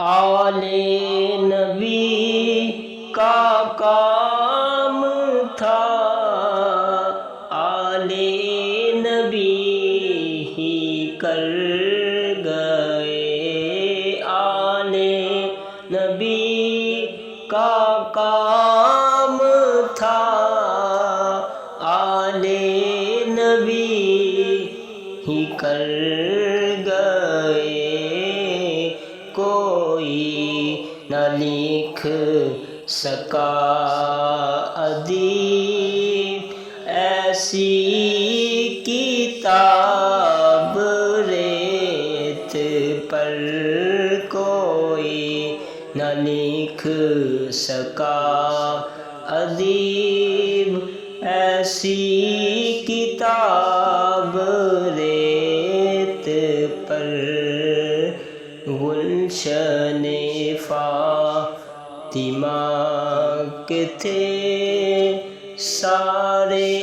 آلے نبی کا کام تھا، آلے نبی ہی کر گئے، آلے نبی کا کام تھا، آلے نبی ہی کر گئے، کوئی نہ لکھ سکا ادیب ایسی کتاب، ریت پر کوئی نہ لکھ سکا ادیب ایسی کتاب، ریت پر گلشن فاطمہ کے تھے سارے